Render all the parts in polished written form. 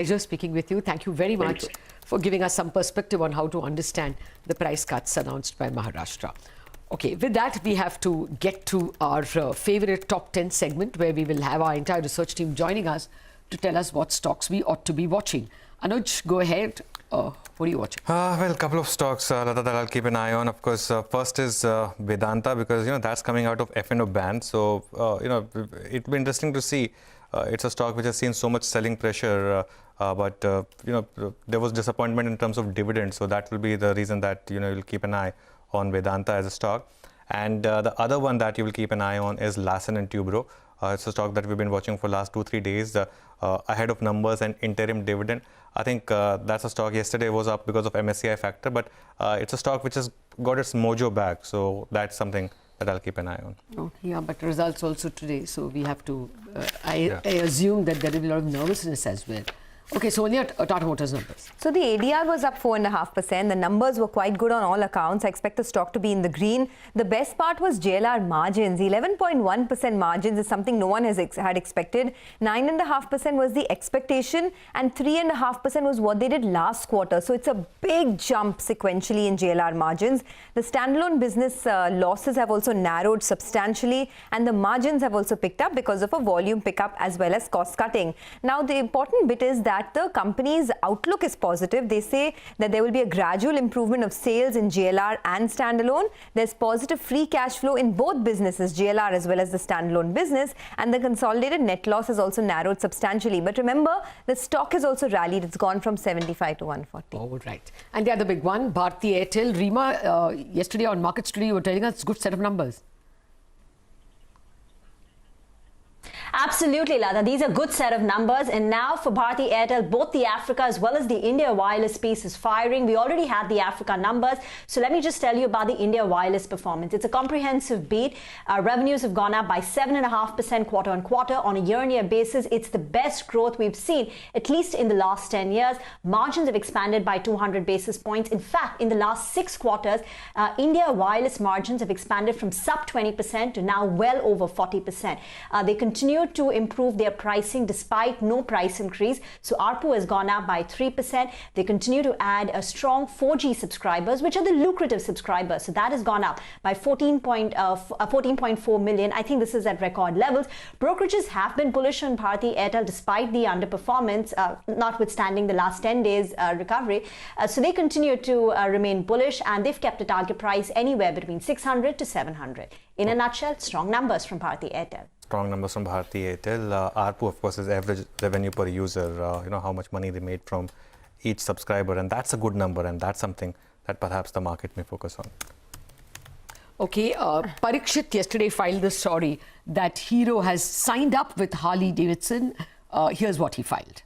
Pleasure speaking with you. Thank you very much for giving us some perspective on how to understand the price cuts announced by Maharashtra. Okay, with that, we have to get to our favorite top 10 segment where we will have our entire research team joining us to tell us what stocks we ought to be watching. Anuj, go ahead. What are you watching? Well, a couple of stocks that I'll keep an eye on. Of course, first is Vedanta, because that's coming out of F&O ban. So it'll be interesting to see. It's a stock which has seen so much selling pressure, but there was disappointment in terms of dividends. So that will be the reason that you'll keep an eye on Vedanta as a stock. And the other one that you will keep an eye on is Larsen & Toubro. It's a stock that we've been watching for the last 2-3 days ahead of numbers and interim dividend. I think that's a stock yesterday was up because of MSCI factor, but it's a stock which has got its mojo back. So that's something that I'll keep an eye on. Oh, yeah, but results also today. So we have to, I assume that there will be a lot of nervousness as well. Okay, so only Tata Motors numbers. So the ADR was up 4.5%. The numbers were quite good on all accounts. I expect the stock to be in the green. The best part was JLR margins. 11.1% margins is something no one had expected. 9.5% was the expectation, and 3.5% was what they did last quarter. So it's a big jump sequentially in JLR margins. The standalone business losses have also narrowed substantially, and the margins have also picked up because of a volume pickup as well as cost cutting. Now, the important bit is that the company's outlook is positive. They say that there will be a gradual improvement of sales in JLR and standalone. There's positive free cash flow in both businesses, JLR as well as the standalone business, and the consolidated net loss has also narrowed substantially. But remember, the stock has also rallied. It's gone from 75 to 140. All right. And the other big one, Bharti Airtel. Rima, yesterday on Markets Today, you were telling us it's a good set of numbers. Absolutely, Lata. These are good set of numbers. And now for Bharti Airtel, both the Africa as well as the India wireless piece is firing. We already had the Africa numbers. So let me just tell you about the India wireless performance. It's a comprehensive beat. Revenues have gone up by 7.5% quarter on quarter. On a year-on-year basis, it's the best growth we've seen, at least in the last 10 years. Margins have expanded by 200 basis points. In fact, in the last 6 quarters, India wireless margins have expanded from sub 20% to now well over 40%. They continue to improve their pricing despite no price increase. So ARPU has gone up by 3%. They continue to add a strong 4G subscribers, which are the lucrative subscribers. So that has gone up by 14.4 million. I think this is at record levels. Brokerages have been bullish on Bharti Airtel despite the underperformance, notwithstanding the last 10 days recovery. So they continue to remain bullish, and they've kept a target price anywhere between 600 to 700. In a nutshell, strong numbers from Bharti Airtel. Strong numbers from Bharti Airtel. ARPU, of course, is average revenue per user, how much money they made from each subscriber. And that's a good number. And that's something that perhaps the market may focus on. Okay, Parikshit yesterday filed the story that Hero has signed up with Harley Davidson. Here's what he filed.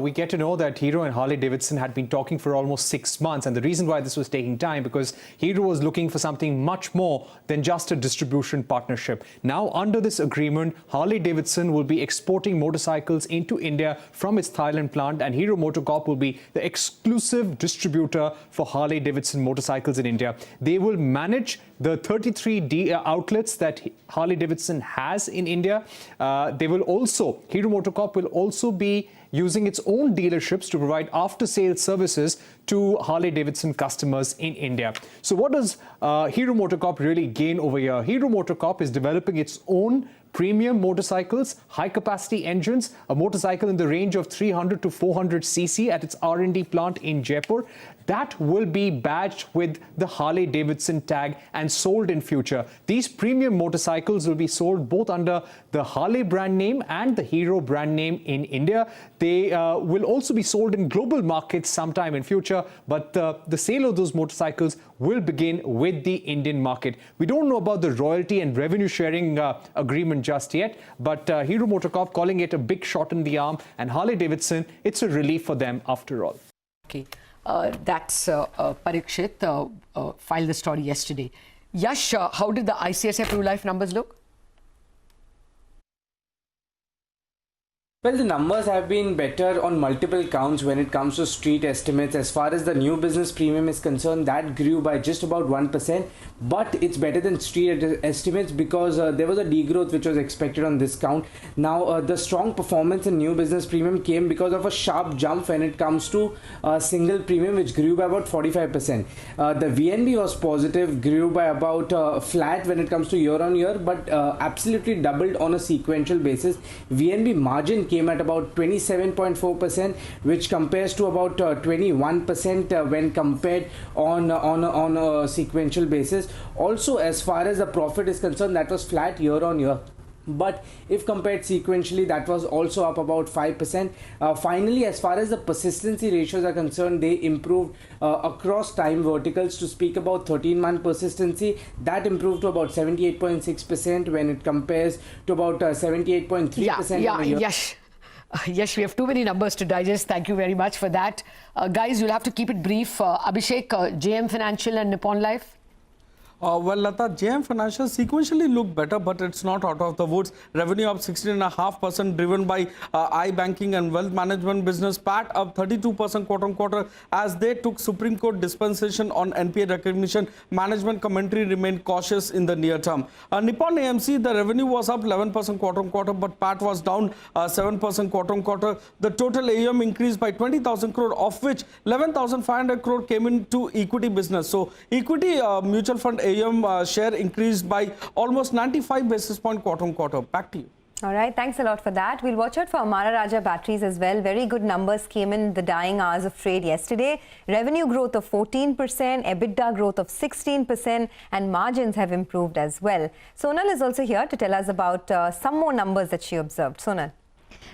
We get to know that Hero and Harley Davidson had been talking for almost 6 months, and the reason why this was taking time because Hero was looking for something much more than just a distribution partnership. Now, under this agreement, Harley Davidson will be exporting motorcycles into India from its Thailand plant, and Hero MotoCorp will be the exclusive distributor for Harley Davidson motorcycles in India. They will manage the 33 outlets that Harley Davidson has in India. Hero MotoCorp will also be using its own dealerships to provide after-sales services to Harley-Davidson customers in India. So what does Hero MotoCorp really gain over here? Hero MotoCorp is developing its own premium motorcycles, high-capacity engines, a motorcycle in the range of 300 to 400 cc at its R&D plant in Jaipur. That will be badged with the Harley-Davidson tag and sold in future. These premium motorcycles will be sold both under the Harley brand name and the Hero brand name in India. They will also be sold in global markets sometime in future, but the sale of those motorcycles will begin with the Indian market. We don't know about the royalty and revenue sharing agreement just yet, but Hero MotoCorp calling it a big shot in the arm, and Harley Davidson, it's a relief for them after all. Okay, that's Parikshit filed the story yesterday. Yash, how did the ICICI Pru Life numbers look? Well, the numbers have been better on multiple counts when it comes to street estimates. As far as the new business premium is concerned, that grew by just about 1%, but it's better than street estimates because there was a degrowth which was expected on this count. Now, the strong performance in new business premium came because of a sharp jump when it comes to single premium, which grew by about 45%. The VNB was positive, grew by about flat when it comes to year on year, but absolutely doubled on a sequential basis. VNB margin came at about 27.4%, which compares to about 21% when compared on a sequential basis. Also, as far as the profit is concerned, that was flat year on year. But if compared sequentially, that was also up about 5%. Finally, as far as the persistency ratios are concerned, they improved across time verticals. To speak about 13-month persistency, that improved to about 78.6% when it compares to about 78.3%. Yes, we have too many numbers to digest. Thank you very much for that. Guys, you'll have to keep it brief. Abhishek, JM Financial and Nippon Life? Well, Lata, JM Financial sequentially looked better, but it's not out of the woods. Revenue up 16.5%, driven by iBanking and wealth management business. PAT up 32% quarter-on-quarter as they took Supreme Court dispensation on NPA recognition. Management commentary remained cautious in the near term. Nippon AMC, the revenue was up 11% quarter-on-quarter, but PAT was down 7% quarter-on-quarter. The total AUM increased by 20,000 crore, of which 11,500 crore came into equity business. So equity mutual fund AUM share increased by almost 95 basis point quarter-on-quarter. Back to you. All right, thanks a lot for that. We'll watch out for Amara Raja batteries as well. Very good numbers came in the dying hours of trade yesterday. Revenue growth of 14%, EBITDA growth of 16%, and margins have improved as well. Sonal is also here to tell us about some more numbers that she observed. Sonal.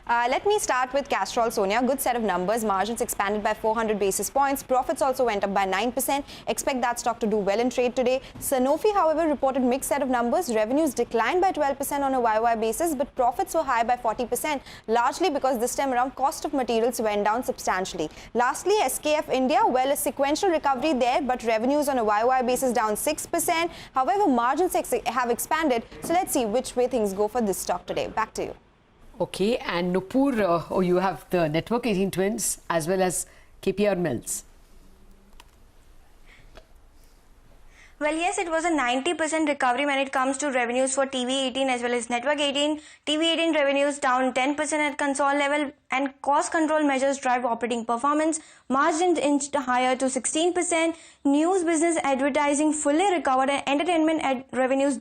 Let me start with Castrol, Sonia. Good set of numbers. Margins expanded by 400 basis points. Profits also went up by 9%. Expect that stock to do well in trade today. Sanofi, however, reported mixed set of numbers. Revenues declined by 12% on a YY basis, but profits were high by 40%, largely because this time around cost of materials went down substantially. Lastly, SKF India, well, a sequential recovery there, but revenues on a YY basis down 6%. However, margins have expanded. So let's see which way things go for this stock today. Back to you. Okay, and Nupur, you have the Network 18 Twins as well as KPR Mills. Well, yes, it was a 90% recovery when it comes to revenues for TV18 as well as Network 18. TV18 revenues down 10% at console level, and cost control measures drive operating performance. Margins inched higher to 16%. News business advertising fully recovered, and entertainment revenues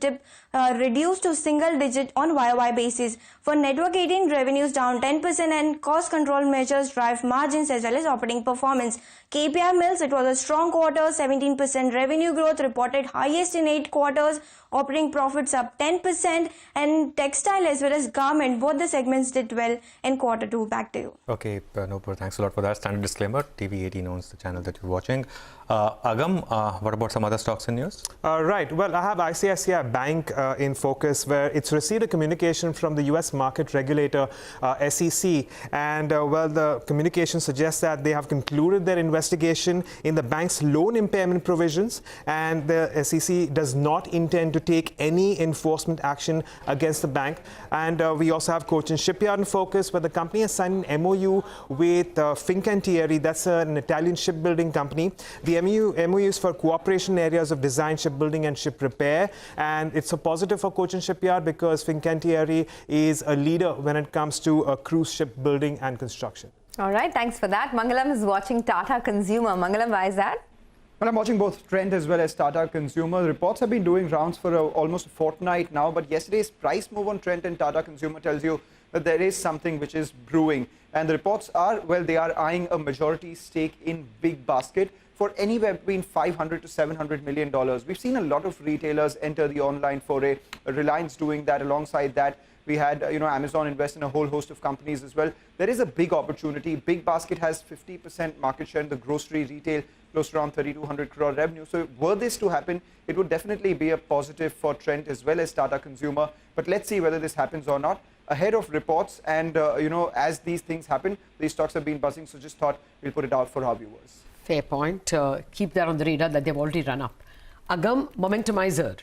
reduced to single digit on YOY basis. For Network 18, revenues down 10% and cost control measures drive margins as well as operating performance. KPR Mills, it was a strong quarter, 17% revenue growth, reported highest in 8 quarters. Operating profits up 10%, and textile as well as garment, both the segments did well in quarter 2. Back to you. Okay, Nupur, thanks a lot for that. Standard disclaimer, TV18 owns the channel that you're watching. Agam, what about some other stocks in news? Right. Well, I have ICICI Bank in focus, where it's received a communication from the US market regulator, SEC. And, well, the communication suggests that they have concluded their investigation in the bank's loan impairment provisions, and the SEC does not intend to take any enforcement action against the bank. And we also have Cochin Shipyard in focus, where the company has signed an MOU with Fincantieri. That's an Italian shipbuilding company. The MOU is for cooperation areas of design, shipbuilding and ship repair. And it's a positive for Cochin Shipyard because Fincantieri is a leader when it comes to cruise ship building and construction. All right, thanks for that. Mangalam is watching Tata Consumer. Mangalam, why is that? Well, I'm watching both Trent as well as Tata Consumer. Reports have been doing rounds for almost a fortnight now, but yesterday's price move on Trent and Tata Consumer tells you that there is something which is brewing. And the reports are, well, they are eyeing a majority stake in Big Basket for anywhere between $500 to $700 million. We've seen a lot of retailers enter the online foray. Reliance doing that. Alongside that, we had Amazon invest in a whole host of companies as well. There is a big opportunity. Big Basket has 50% market share in the grocery retail, close to around 3,200 crore revenue. So were this to happen, it would definitely be a positive for Trent as well as Tata Consumer. But let's see whether this happens or not. Ahead of reports and, as these things happen, these stocks have been buzzing. So just thought we'll put it out for our viewers. Fair point. Keep that on the radar that they've already run up. Agam, Momentumizer.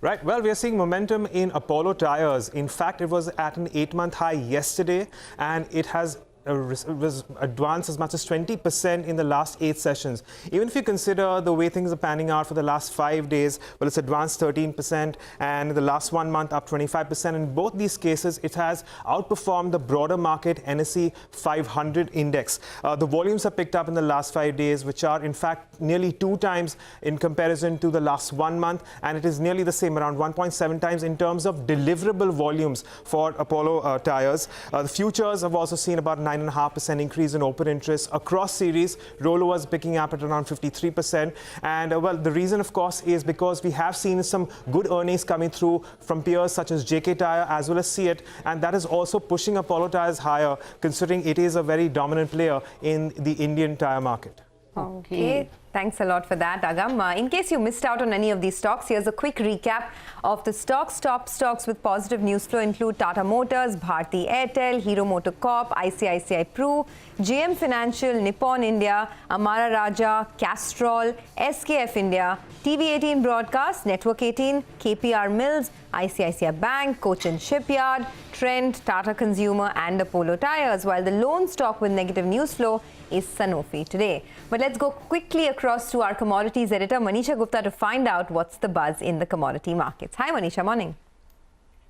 Right. Well, we are seeing momentum in Apollo Tyres. In fact, it was at an 8-month high yesterday, and it has was advanced as much as 20% in the last 8 sessions. Even if you consider the way things are panning out for the last 5 days, well, it's advanced 13%, and in the last 1 month up 25%. In both these cases, it has outperformed the broader market NSE 500 index. The volumes have picked up in the last 5 days, which are in fact nearly 2 times in comparison to the last 1 month, and it is nearly the same, around 1.7 times in terms of deliverable volumes for Apollo Tyres. The futures have also seen about 9.5% increase in open interest across series. Rollovers picking up at around 53%. And well, the reason, of course, is because we have seen some good earnings coming through from peers such as JK Tyre as well as SEAT, and that is also pushing Apollo Tyres higher, considering it is a very dominant player in the Indian tyre market. Okay. Thanks a lot for that, Agam. In case you missed out on any of these stocks, here's a quick recap of the stocks. Top stocks with positive news flow include Tata Motors, Bharti Airtel, Hero MotoCorp, ICICI Pru, JM Financial, Nippon India, Amara Raja, Castrol, SKF India, TV18 Broadcast, Network 18, KPR Mills, ICICI Bank, Cochin Shipyard, Trent, Tata Consumer and Apollo Tyres, while the lone stock with negative news flow is Sanofi today. But let's go quickly across to our commodities editor, Manisha Gupta, to find out what's the buzz in the commodity markets. Hi, Manisha. Morning.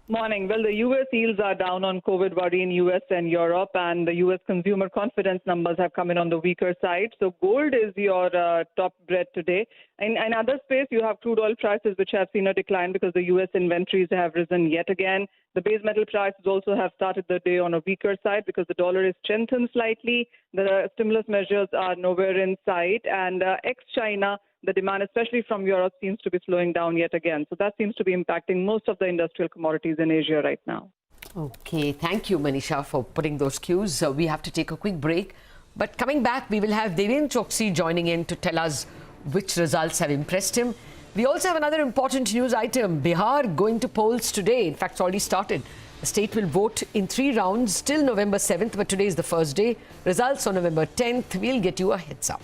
Morning. Well, the U.S. yields are down on COVID worry in U.S. and Europe, and the U.S. consumer confidence numbers have come in on the weaker side. So gold is your top bet today. In other space, you have crude oil prices, which have seen a decline because the U.S. inventories have risen yet again. The base metal prices also have started the day on a weaker side because the dollar is strengthened slightly. The stimulus measures are nowhere in sight, and ex-China, the demand, especially from Europe, seems to be slowing down yet again. So that seems to be impacting most of the industrial commodities in Asia right now. Okay, thank you, Manisha, for putting those cues. We have to take a quick break. But coming back, we will have Devendra Choksi joining in to tell us which results have impressed him. We also have another important news item. Bihar going to polls today. In fact, it's already started. The state will vote in 3 rounds till November 7th, but today is the first day. Results on November 10th. We'll get you a heads up.